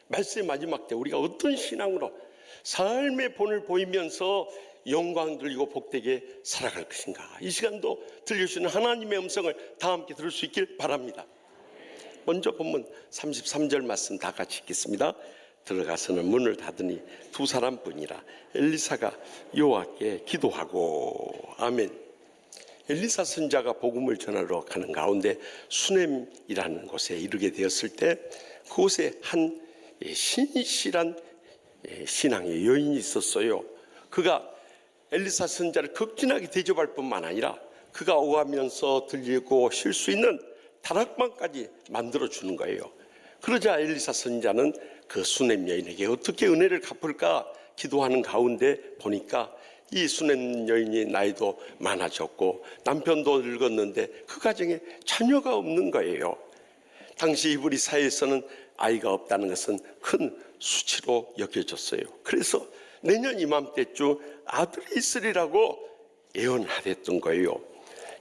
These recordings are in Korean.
말씀의 마지막 때 우리가 어떤 신앙으로 삶의 본을 보이면서 영광 들리고 복되게 살아갈 것인가, 이 시간도 들려주시는 하나님의 음성을 다 함께 들을 수 있길 바랍니다. 먼저 본문 33절 말씀 다 같이 읽겠습니다. 들어가서는 문을 닫으니 두 사람뿐이라 엘리사가 여호와께 기도하고. 아멘. 엘리사 선지자가 복음을 전하러 가는 가운데 수넴이라는 곳에 이르게 되었을 때 그곳에 한 신실한 신앙의 여인이 있었어요. 그가 엘리사 선지자를 극진하게 대접할 뿐만 아니라 그가 오가면서 들리고 쉴 수 있는 다락방까지 만들어주는 거예요. 그러자 엘리사 선지자는 그 수넴 여인에게 어떻게 은혜를 갚을까 기도하는 가운데 보니까 이 수넴 여인이 나이도 많아졌고 남편도 늙었는데 그 가정에 자녀가 없는 거예요. 당시 이브리 사회에서는 아이가 없다는 것은 큰 수치로 여겨졌어요. 그래서 내년 이맘때쯤 아들이 있으리라고 예언하랬던 거예요.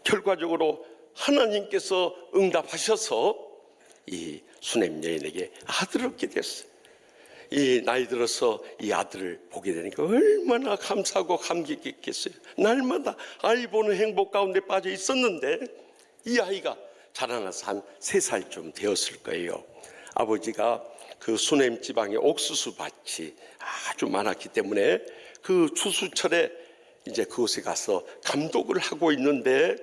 결과적으로 하나님께서 응답하셔서 이 수넴 여인에게 아들을 얻게 됐어요. 이 나이 들어서 이 아들을 보게 되니까 얼마나 감사하고 감격했겠어요. 날마다 아이 보는 행복 가운데 빠져 있었는데 이 아이가 자라나서 한 3살쯤 되었을 거예요. 아버지가 그 수넴 지방에 옥수수 밭이 아주 많았기 때문에 그 추수철에 이제 그곳에 가서 감독을 하고 있는데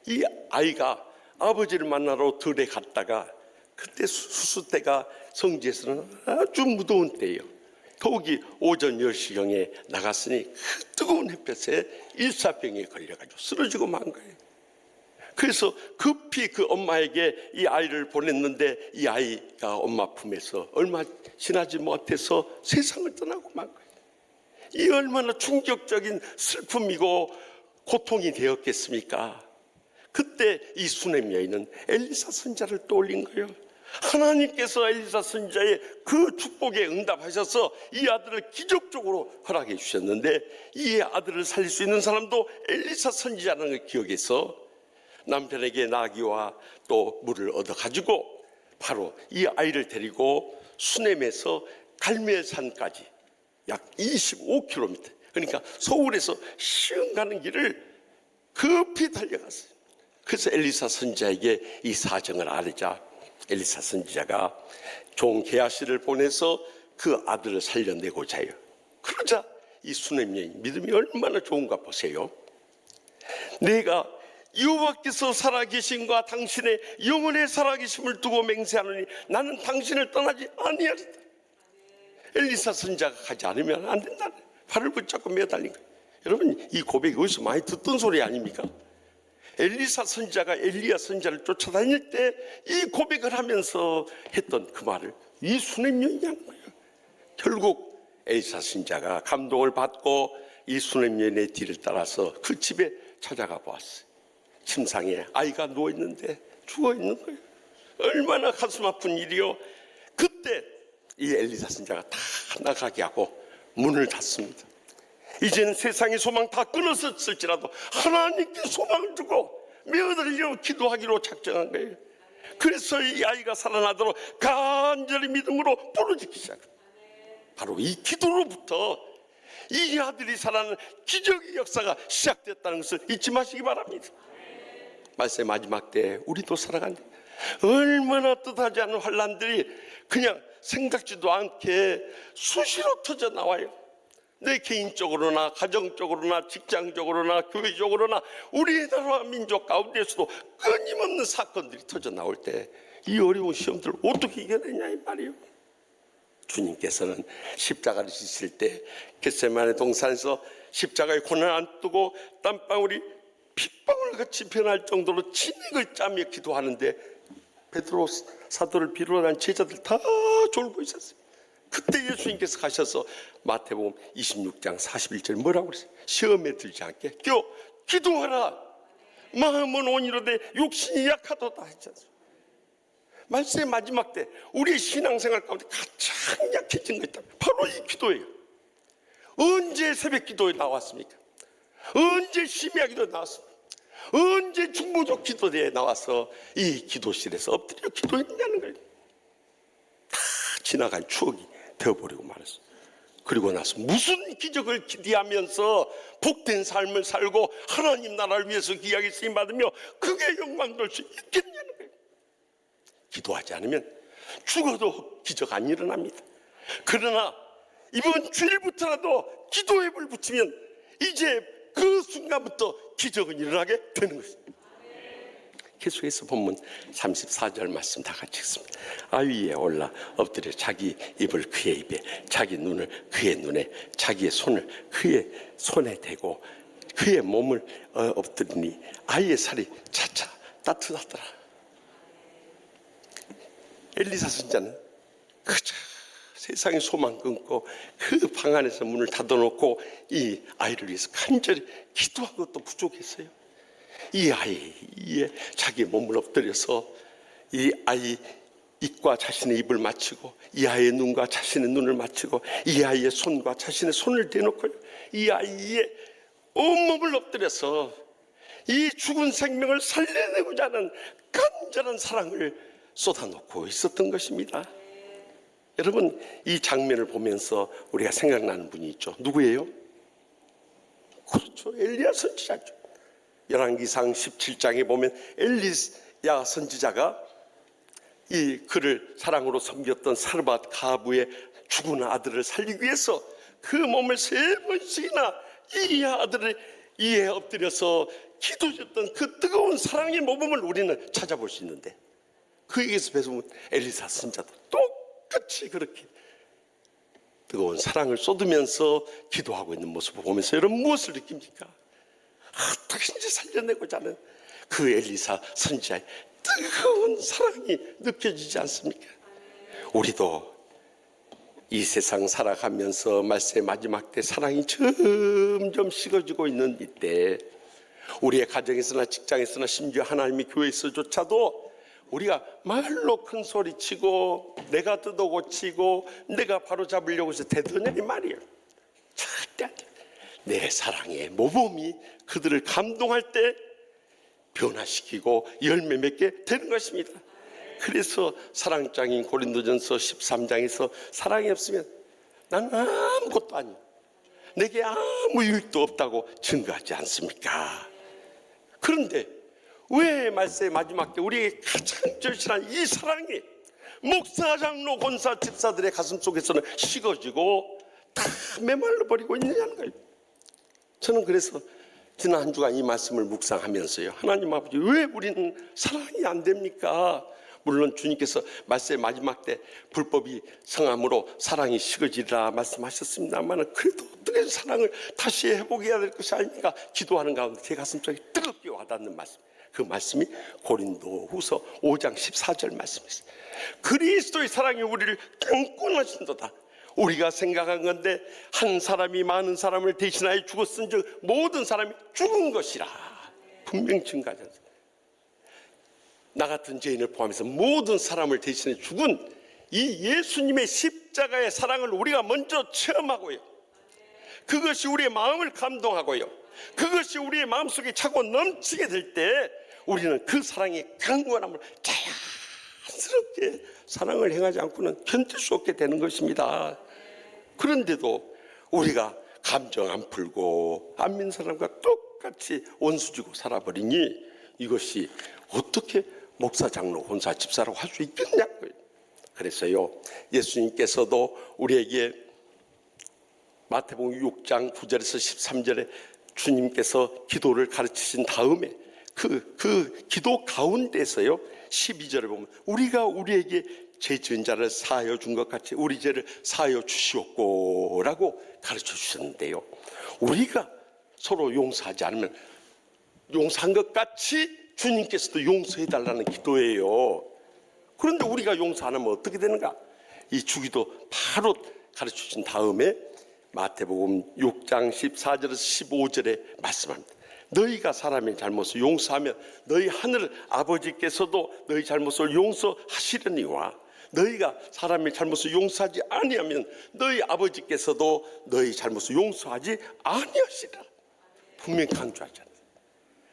이 아이가 아버지를 만나러 들에 갔다가 그때 수수 때가 성지에서는 아주 무더운 때예요. 더욱이 오전 10시경에 나갔으니 그 뜨거운 햇볕에 일사병에 걸려가지고 쓰러지고 만 거예요. 그래서 급히 그 엄마에게 이 아이를 보냈는데 이 아이가 엄마 품에서 얼마 지나지 못해서 세상을 떠나고 만 거예요. 이 얼마나 충격적인 슬픔이고 고통이 되었겠습니까? 그때 이 수넴 여인은 엘리사 선지자를 떠올린 거예요. 하나님께서 엘리사 선지자의 그 축복에 응답하셔서 이 아들을 기적적으로 허락해 주셨는데 이 아들을 살릴 수 있는 사람도 엘리사 선지자라는 걸 기억해서 남편에게 나귀와 또 물을 얻어가지고 바로 이 아이를 데리고 수넴에서 갈멜산까지 약 25km, 그러니까 서울에서 시흥 가는 길을 급히 달려갔어요. 그래서 엘리사 선지자에게 이 사정을 알리자 엘리사 선지자가 종 게하시를 보내서 그 아들을 살려내고자 해요. 그러자 이 수넴 여인 믿음이 얼마나 좋은가 보세요. 내가 여호와께서 살아계신과 당신의 영원의 살아계심을 두고 맹세하노니 나는 당신을 떠나지 아니하리다. 엘리사 선지자가 가지 않으면 안 된다. 발을 붙잡고 매달린 거예요. 여러분, 이 고백이 어디서 많이 듣던 소리 아닙니까? 엘리사 선지자가 엘리야 선지자를 쫓아다닐 때 이 고백을 하면서 했던 그 말을 이 수넴 여인이 한 거예요. 결국 엘리사 선지자가 감동을 받고 이 수넴 여인의 뒤를 따라서 그 집에 찾아가 보았어요. 침상에 아이가 누워있는데 죽어있는 거예요. 얼마나 가슴 아픈 일이요. 그때 이 엘리사 선지자가 다 나가게 하고 문을 닫습니다. 이제는 세상의 소망 다 끊었을지라도 하나님께 소망을 두고 매어들려 기도하기로 작정한 거예요. 그래서 이 아이가 살아나도록 간절히 믿음으로 부르짖기 시작합니다. 바로 이 기도로부터 이 아들이 살아나는 기적의 역사가 시작됐다는 것을 잊지 마시기 바랍니다. 말씀의 마지막 때 우리도 살아간다. 얼마나 뜻하지 않은 환난들이 그냥 생각지도 않게 수시로 터져 나와요. 내 개인적으로나 가정적으로나 직장적으로나 교회적으로나 우리나라 민족 가운데서도 끊임없는 사건들이 터져 나올 때 이 어려운 시험들을 어떻게 이겨내냐 이 말이에요. 주님께서는 십자가를 지실 때 겟세마네 동산에서 십자가의 고난을 안 뜨고 땀방울이 핏방울 같이 변할 정도로 진액을 짜며 기도하는데 베드로 사도를 비롯한 제자들 다 졸고 있었어요. 그때 예수님께서 가셔서 마태복음 26장 41절 뭐라고 그랬어요? 시험에 들지 않게 기도하라. 마음은 온이로되 욕심이 약하도다 했잖아요. 말씀의 마지막 때 우리의 신앙생활 가운데 가장 약해진 거 있다. 바로 이 기도예요. 언제 새벽 기도에 나왔습니까? 언제 심야 기도에 나왔습니까? 언제 중보적 기도대에 나와서 이 기도실에서 엎드려 기도했냐는 거예요. 다 지나간 추억이 되어버리고 말았어. 그리고 나서 무슨 기적을 기대하면서 복된 삶을 살고 하나님 나라를 위해서 귀하게 쓰임받으며 그게 영광될 수 있겠냐는 거예요. 기도하지 않으면 죽어도 기적 안 일어납니다. 그러나 이번 주일부터라도 기도의 불 붙이면 이제 그 순간부터 기적은 일어나게 되는 것입니다. 계속해서 본문 34절 말씀 다 같이 읽습니다. 아위 위에 올라 엎드려 자기 입을 그의 입에, 자기 눈을 그의 눈에, 자기의 손을 그의 손에 대고 그의 몸을 엎드리니 아이의 살이 차차 따뜻하더라. 엘리사 선지자는 그저 세상의 소망 끊고 그 방 안에서 문을 닫아놓고 이 아이를 위해서 간절히 기도한 것도 부족했어요. 이 아이의 자기 몸을 엎드려서 이 아이 입과 자신의 입을 맞추고 이 아이의 눈과 자신의 눈을 맞추고 이 아이의 손과 자신의 손을 대놓고 이 아이의 온몸을 엎드려서 이 죽은 생명을 살려내고자 하는 간절한 사랑을 쏟아놓고 있었던 것입니다. 여러분, 이 장면을 보면서 우리가 생각나는 분이 있죠. 누구예요? 그렇죠, 엘리야 선지자죠. 열왕기상 17장에 보면 엘리야 선지자가 이 그를 사랑으로 섬겼던 사르밧 가부의 죽은 아들을 살리기 위해서 그 몸을 3번씩이나 이 아들을 이에 엎드려서 기도했던 그 뜨거운 사랑의 모범을 우리는 찾아볼 수 있는데, 그에게서 배우면 엘리사 선지자도 똑같이 그렇게 뜨거운 사랑을 쏟으면서 기도하고 있는 모습을 보면서 여러분 무엇을 느낍니까? 어떻게든지 살려내고자 하는 그 엘리사 선지자의 뜨거운 사랑이 느껴지지 않습니까? 우리도 이 세상 살아가면서 말세의 마지막 때 사랑이 점점 식어지고 있는 이때, 우리의 가정에서나 직장에서나 심지어 하나님의 교회에서조차도 우리가 말로 큰 소리 치고 내가 뜯어고치고 내가 바로잡으려고 해서 대드냐니 말이에요. 절대 안 돼요. 내 사랑의 모범이 그들을 감동할 때 변화시키고 열매 맺게 되는 것입니다. 그래서 사랑장인 고린도전서 13장에서 사랑이 없으면 나는 아무것도 아니야, 내게 아무 유익도 없다고 증거하지 않습니까? 그런데 왜 말세의 마지막 때 우리에게 가장 절실한 이 사랑이 목사, 장로, 권사, 집사들의 가슴 속에서는 식어지고 다 메말라 버리고 있느냐는 거예요. 저는 그래서 지난 한 주간 이 말씀을 묵상하면서요, 하나님 아버지, 왜 우리는 사랑이 안 됩니까? 물론 주님께서 말세의 마지막 때 불법이 성함으로 사랑이 식어지리라 말씀하셨습니다만, 그래도 어떻게 사랑을 다시 회복해야 될 것이 아닙니까? 기도하는 가운데 제 가슴속에 뜨겁게 와닿는 말씀, 그 말씀이 고린도후서 5장 14절 말씀이었어요. 그리스도의 사랑이 우리를 강권하신도다. 우리가 생각한 건데 한 사람이 많은 사람을 대신하여 죽었은즉 모든 사람이 죽은 것이라 분명히 증거하지 않습니까? 나 같은 죄인을 포함해서 모든 사람을 대신해 죽은 이 예수님의 십자가의 사랑을 우리가 먼저 체험하고요, 그것이 우리의 마음을 감동하고요, 그것이 우리의 마음속에 차고 넘치게 될 때 우리는 그 사랑의 강건함을 자연스럽게 사랑을 행하지 않고는 견딜 수 없게 되는 것입니다. 그런데도 우리가 감정 안 풀고 안 믿는 사람과 똑같이 원수지고 살아버리니 이것이 어떻게 목사, 장로, 권사, 집사라고 할 수 있겠냐고요. 그래서요, 예수님께서도 우리에게 마태복음 6장 9절에서 13절에 주님께서 기도를 가르치신 다음에 그 기도 가운데서요 12절에 보면 우리가 우리에게 죄 지은 자를 사하여 준 것 같이 우리 죄를 사하여 주시옵고 라고 가르쳐 주셨는데요, 우리가 서로 용서하지 않으면 용서한 것 같이 주님께서도 용서해 달라는 기도예요. 그런데 우리가 용서 안 하면 어떻게 되는가? 이 주기도 바로 가르쳐 주신 다음에 마태복음 6장 14절에서 15절에 말씀합니다. 너희가 사람의 잘못을 용서하면 너희 하늘 아버지께서도 너희 잘못을 용서하시려니와 너희가 사람의 잘못을 용서하지 아니하면 너희 아버지께서도 너희 잘못을 용서하지 아니하시리라. 분명히 강조하잖아요.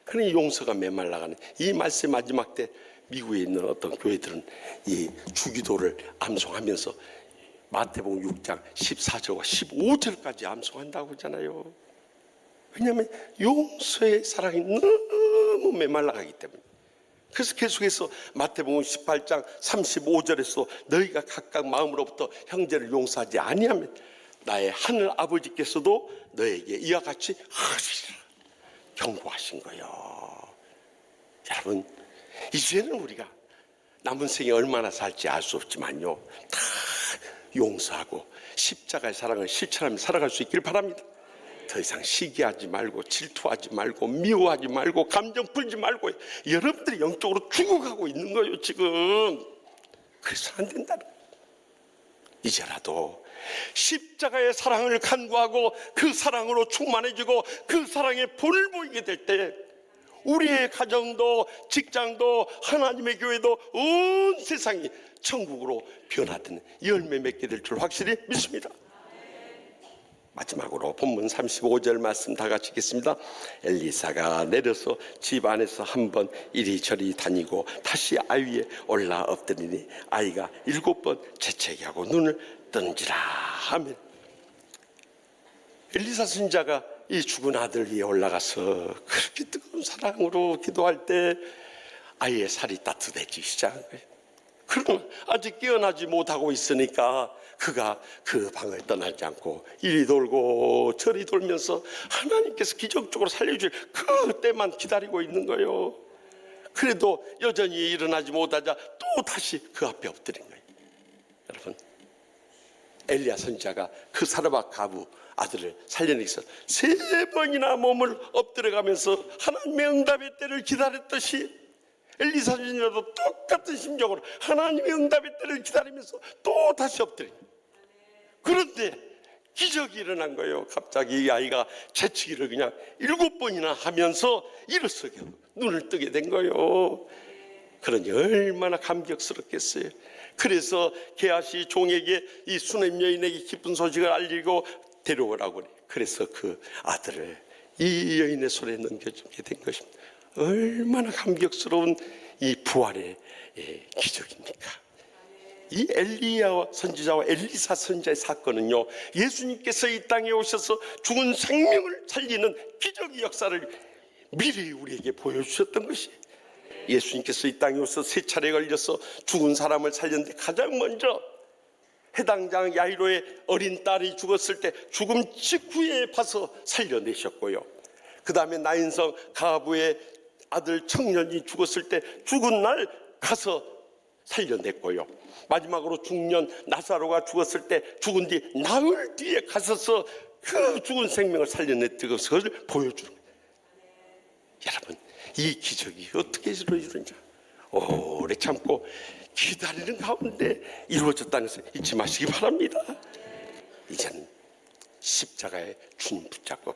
그러니 용서가 메말라가는 이 말씀 마지막 때 미국에 있는 어떤 교회들은 이 주기도를 암송하면서 마태복음 6장 14절과 15절까지 암송한다고 하잖아요. 왜냐하면 용서의 사랑이 너무 메말라가기 때문에. 그래서 계속해서 마태복음 18장 35절에서 너희가 각각 마음으로부터 형제를 용서하지 아니하면 나의 하늘 아버지께서도 너에게 이와 같이 하시리라 경고하신 거예요. 여러분, 이제는 우리가 남은 생에 얼마나 살지 알 수 없지만요, 다 용서하고 십자가의 사랑을 실천하며 살아갈 수 있길 바랍니다. 더 이상 시기하지 말고 질투하지 말고 미워하지 말고 감정 풀지 말고. 여러분들이 영적으로 죽어가고 있는 거예요 지금. 그래서 안 된다는 거예요. 이제라도 십자가의 사랑을 간구하고 그 사랑으로 충만해지고 그 사랑의 본을 보이게 될 때 우리의 가정도 직장도 하나님의 교회도 온 세상이 천국으로 변화되는 열매 맺게 될 줄 확실히 믿습니다. 마지막으로 본문 35절 말씀 다 같이 읽겠습니다. 엘리사가 내려서 집 안에서 한번 이리저리 다니고 다시 아이 위에 올라 엎드리니 아이가 7번 재채기하고 눈을 뜬지라 하면, 엘리사 선지자가 이 죽은 아들 위에 올라가서 그렇게 뜨거운 사랑으로 기도할 때 아이의 살이 따뜻해지기 시작한 거예요. 그러나 아직 깨어나지 못하고 있으니까 그가 그 방을 떠나지 않고 이리 돌고 저리 돌면서 하나님께서 기적적으로 살려줄 그때만 기다리고 있는 거예요. 그래도 여전히 일어나지 못하자 또 다시 그 앞에 엎드린 거예요. 여러분, 엘리야 선지자가 그 사르밧 가부 아들을 살려내기 위해서 3번이나 몸을 엎드려가면서 하나님의 응답의 때를 기다렸듯이 엘리사 선지자도 똑같은 심정으로 하나님의 응답의 때를 기다리면서 또 다시 엎드려. 그런데 기적이 일어난 거예요. 갑자기 이 아이가 재치기를 그냥 7번이나 하면서 일어서게 눈을 뜨게 된 거예요. 그러니 얼마나 감격스럽겠어요. 그래서 게하시 종에게 이 수넴 여인에게 기쁜 소식을 알리고 데려오라고 그래요. 그래서 그 아들을 이 여인의 손에 넘겨주게 된 것입니다. 얼마나 감격스러운 이 부활의 기적입니까? 이 엘리야 선지자와 엘리사 선지자의 사건은요, 예수님께서 이 땅에 오셔서 죽은 생명을 살리는 기적의 역사를 미리 우리에게 보여주셨던 것이, 예수님께서 이 땅에 오셔서 3차례 걸려서 죽은 사람을 살렸는데 가장 먼저 해당장 야이로의 어린 딸이 죽었을 때 죽음 직후에 봐서 살려내셨고요. 그 다음에 나인성 가부의 아들 청년이 죽었을 때 죽은 날 가서 살려냈고요. 마지막으로 중년 나사로가 죽었을 때 죽은 뒤 나흘 뒤에 가서서 그 죽은 생명을 살려냈던 것을 보여주는 거예요. 여러분, 이 기적이 어떻게 이루어지느냐, 오래 참고 기다리는 가운데 이루어졌다는 것을 잊지 마시기 바랍니다. 이제는 십자가에 주님 붙잡고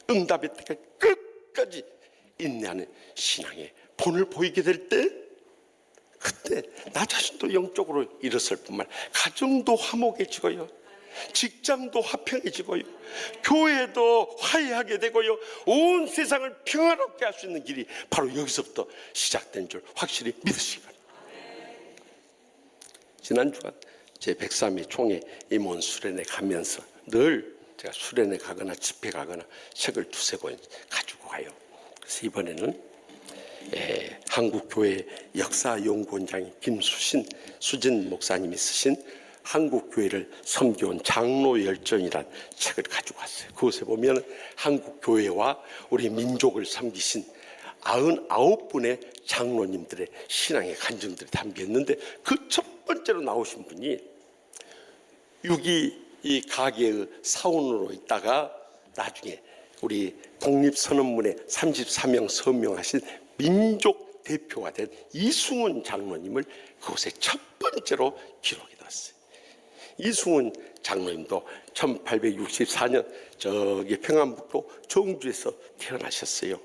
응답의 때까지 끝까지 인내하는 신앙의 본을 보이게 될 때, 그때 나 자신도 영적으로 일어설 뿐만 아니라 가정도 화목해지고요, 직장도 화평해지고요, 교회도 화해하게 되고요, 온 세상을 평화롭게 할 수 있는 길이 바로 여기서부터 시작된 줄 확실히 믿으시기 바랍니다. 지난 주간 제 103회 총회 임원 수련회 가면서 늘 제가 수련회 가거나 집회 가거나 책을 2-3권 가지고 가요. 그래서 이번에는 한국교회 역사연구원장인 수진 목사님이 쓰신 한국교회를 섬겨온 장로열전이란 책을 가지고 왔어요. 그것에 보면 한국교회와 우리 민족을 섬기신 99분의 장로님들의 신앙의 간증들이 담겨있는데, 그 첫 번째로 나오신 분이 6.2 이 가계의 사원으로 있다가 나중에 우리 독립선언문에 34명 서명하신 민족 대표가 된 이승훈 장로님을 그곳에 첫 번째로 기록해 놨어요. 이승훈 장로님도 1864년 저기 평안북도 정주에서 태어나셨어요.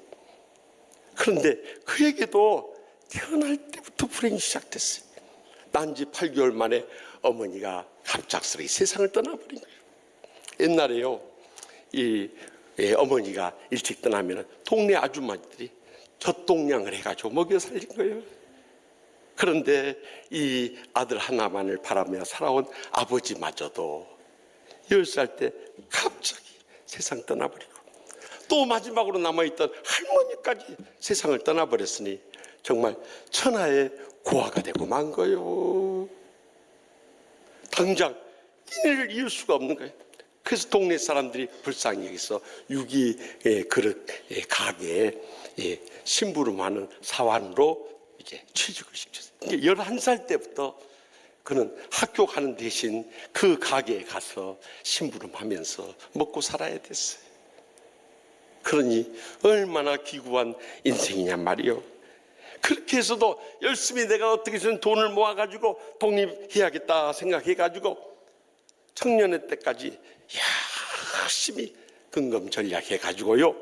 그런데 그에게도 태어날 때부터 불행이 시작됐어요. 난 지 8개월 만에 어머니가 갑작스레 세상을 떠나버린 거예요. 옛날에요, 어머니가 일찍 떠나면 동네 아줌마들이 젖동량을 해가지고 먹여 살린 거예요. 그런데 이 아들 하나만을 바라며 살아온 아버지마저도 10살 때 갑자기 세상 떠나버리고, 또 마지막으로 남아있던 할머니까지 세상을 떠나버렸으니 정말 천하의 고아가 되고 만 거예요. 당장 인을 이을 수가 없는 거예요. 그래서 동네 사람들이 불쌍히 여기서 유기 그릇 가게에 심부름하는 사환으로 이제 취직을 시켰어요. 11살 때부터 그는 학교 가는 대신 그 가게에 가서 심부름하면서 먹고 살아야 됐어요. 그러니 얼마나 기구한 인생이냔 말이요. 그렇게 해서도 열심히 내가 어떻게든 돈을 모아가지고 독립해야겠다 생각해가지고 청년의 때까지 열심히 근검전략해가지고요,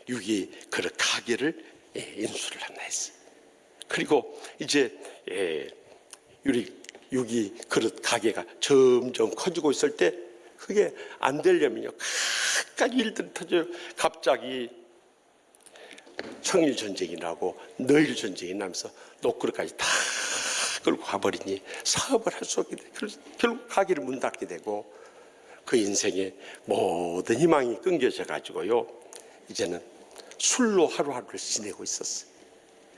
유기 그릇 가게를 인수를 하나 했어요. 그리고 이제 유기 그릇 가게가 점점 커지고 있을 때 그게 안 되려면요, 갖가지 일들이 터져요. 갑자기 청일전쟁이 나고 너일전쟁이 나면서 노크르까지 다 끌고 가버리니 사업을 할 수 없게 돼. 결국 가게를 문 닫게 되고 그 인생의 모든 희망이 끊겨져 가지고요, 이제는 술로 하루하루를 지내고 있었어요.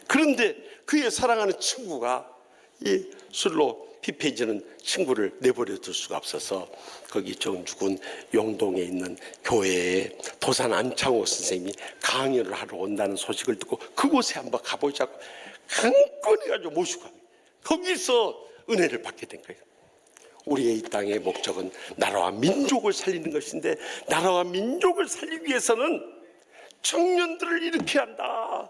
그런데 그의 사랑하는 친구가 이 술로 피폐해지는 친구를 내버려 둘 수가 없어서 거기 정주군 용동에 있는 교회에 도산 안창호 선생님이 강연을 하러 온다는 소식을 듣고 그곳에 한번 가보자고 강권해가지고 모시고 거기서 은혜를 받게 된 거예요. 우리의 이 땅의 목적은 나라와 민족을 살리는 것인데, 나라와 민족을 살리기 위해서는 청년들을 일으켜야 한다.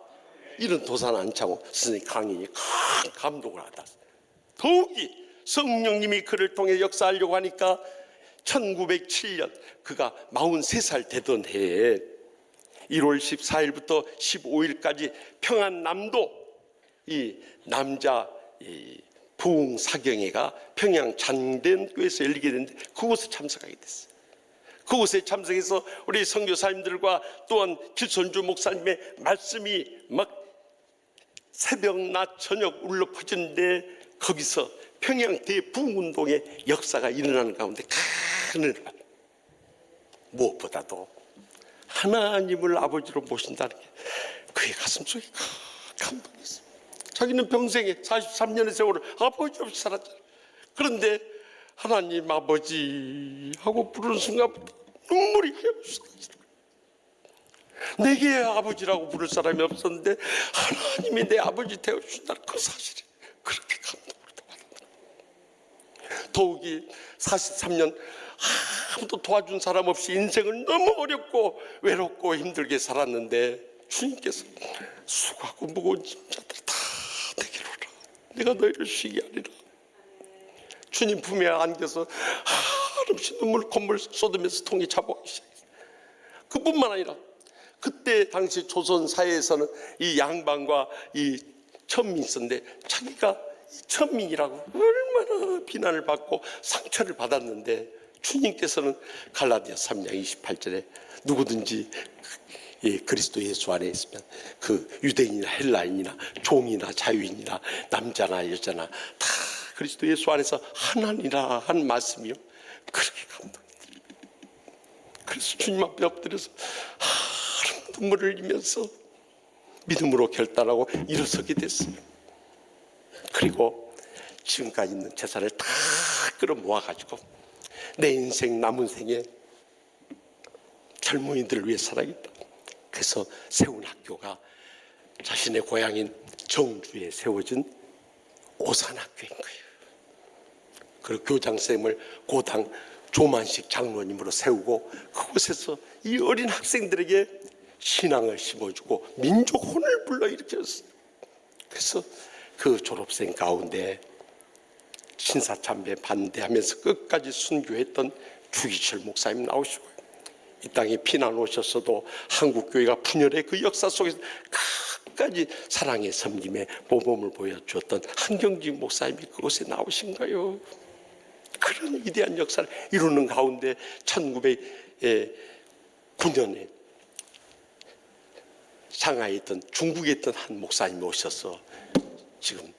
이런 도산 안창호 선생님 강연이 큰 감동을 받았어요. 더욱이 성령님이 그를 통해 역사하려고 하니까 1907년 그가 43살 되던 해에 1월 14일부터 15일까지 평안남도 이 남자 부흥 사경회가 평양 장대교에서 열리게 됐는데 그곳에 참석하게 됐어요. 그곳에 참석해서 우리 선교사님들과 또한 길손주 목사님의 말씀이 막 새벽 낮 저녁 울려 퍼지는데 거기서 평양 대부흥운동의 역사가 일어나는 가운데 큰 은혜를 받아요. 무엇보다도 하나님을 아버지로 모신다는 게 그의 가슴속에 감동이었어요. 자기는 평생에 43년의 세월을 아버지 없이 살았잖아요. 그런데 하나님 아버지 하고 부르는 순간부터 눈물이 흘러서 내게 아버지라고 부를 사람이 없었는데 하나님이 내 아버지 되어주신다는 그 사실이 그렇게 감동을 받는다. 더욱이 43년 아무도 도와준 사람 없이 인생을 너무 어렵고 외롭고 힘들게 살았는데 주님께서 수고하고 무거운 짐자들 다 내게로 오라. 내가 너희를 쉬게 하리라. 주님 품에 안겨서 한없이 콧물 쏟으면서 통에 잡아오기 시작했어요. 그뿐만 아니라 그때 당시 조선 사회에서는 이 양반과 이 천민이 있었는데 자기가 천민이라고 얼마나 비난을 받고 상처를 받았는데 주님께서는 갈라디아 3장 28절에 누구든지 그리스도 예수 안에 있으면 그 유대인이나 헬라인이나 종이나 자유인이나 남자나 여자나 다 그리스도 예수 안에서 하나니라 하는 말씀이요, 그렇게 감동이 들어요. 그래서 주님 앞에 엎드려서 눈물을 흘리면서 믿음으로 결단하고 일어서게 됐어요. 그리고 지금까지 있는 재산을 다 끌어모아가지고 내 인생 남은 생에 젊은이들을 위해 살아야겠다. 그래서 세운 학교가 자신의 고향인 정주에 세워진 오산학교인 거예요. 그리고 교장선생님을 고당 조만식 장로님으로 세우고 그곳에서 이 어린 학생들에게 신앙을 심어주고 민족 혼을 불러일으켰어요. 그래서 그 졸업생 가운데 신사참배 반대하면서 끝까지 순교했던 주기철 목사님 나오시고요. 이 땅에 피난 오셨어도 한국교회가 분열의 그 역사 속에서 끝까지 사랑의 섬김에 모범을 보여주었던 한경직 목사님이 그곳에 나오신 거예요. 그런 위대한 역사를 이루는 가운데 1909년에 상하이에 있던 중국에 있던 한 목사님이 오셔서 지금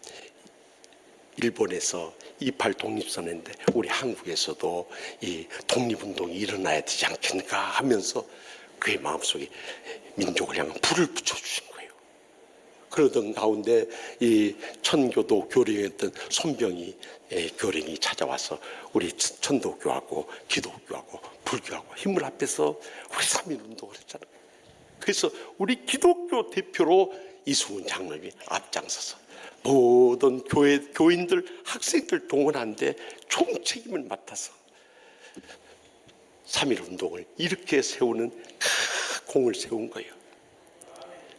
일본에서 28 독립선언인데 우리 한국에서도 이 독립운동이 일어나야 되지 않겠는가 하면서 그의 마음속에 민족을 향한 불을 붙여주신 거예요. 그러던 가운데 이 천교도 교령이었던 손병희 교령이 찾아와서 우리 천도교하고 기독교하고 불교하고 힘을 합해서 우리 3.1운동을 했잖아요. 그래서 우리 기독교 대표로 이승훈 장로님이 앞장서서 모든 교인들, 학생들 동원하는데 총책임을 맡아서 3.1운동을 이렇게 세우는 공을 세운 거예요.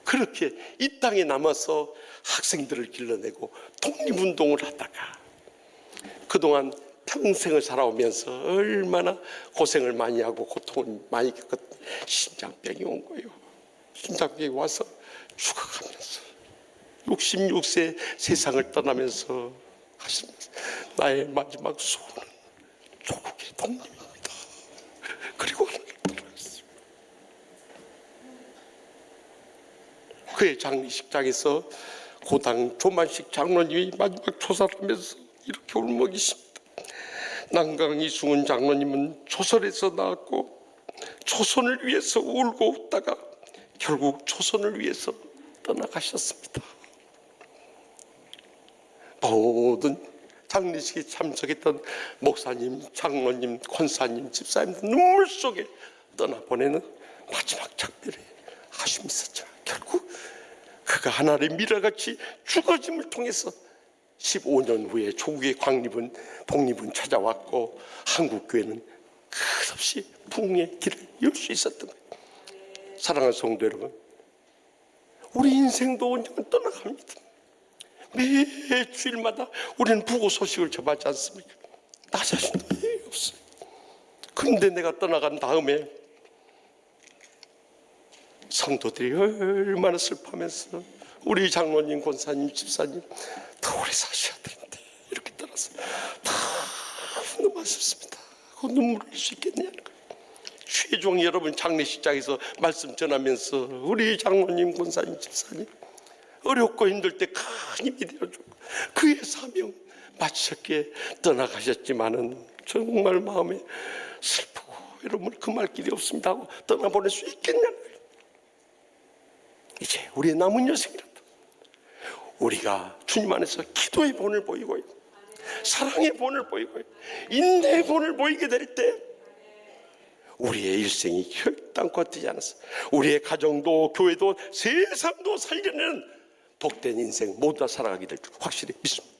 그렇게 이 땅에 남아서 학생들을 길러내고 독립운동을 하다가 그동안 평생을 살아오면서 얼마나 고생을 많이 하고 고통을 많이 겪었던 심장병이 온 거예요. 심장병이 와서 죽어가면서 66세 세상을 떠나면서 하시면서 나의 마지막 소원은 조국의 독립입니다. 그리고 하늘을 떠나갔어요. 그의 장례식장에서 고당 조만식 장로님이 마지막 조사를 하면서 이렇게 울먹이십니다. 난강 이승훈 장로님은 조선에서 나왔고 조선을 위해서 울고 웃다가 결국 조선을 위해서 떠나가셨습니다. 모든 장례식에 참석했던 목사님, 장로님, 권사님, 집사님들 눈물 속에 떠나보내는 마지막 작별에 아쉬움이 있었죠. 결국 그가 하나의 미라같이 죽어짐을 통해서 15년 후에 조국의 독립은 찾아왔고 한국교회는 끝없이 부흥의 길을 열 수 있었던 거예요. 사랑하는 성도 여러분, 우리 인생도 언젠가 떠나갑니다. 매 주일마다 우리는 부고 소식을 접하지 않습니까? 나 자신도 왜 없어요. 그런데 내가 떠나간 다음에 성도들이 얼마나 슬퍼하면서 우리 장로님, 권사님, 집사님 더 오래 사셔야 되는데 이렇게 떠나서 다 너무 아쉽습니다. 그 눈물을 흘릴 수 있겠냐는 거예요. 최종 여러분 장례식장에서 말씀 전하면서 우리 장로님, 권사님, 집사님 어렵고 힘들 때 큰 힘이 되어주고 그의 사명 마치셨기에 떠나가셨지만은 정말 마음에 슬프고 여러분 금할 길이 없습니다 하고 떠나보낼 수 있겠냐는 거예요. 이제 우리의 남은 여생이라도 우리가 주님 안에서 기도의 본을 보이고요, 사랑의 본을 보이고요, 인내의 본을 보이게 될 때 우리의 일생이 혈당과 뛰지 않았어. 우리의 가정도 교회도 세상도 살려내는 복된 인생 모두 다 살아가게 될 줄 확실히 믿습니다.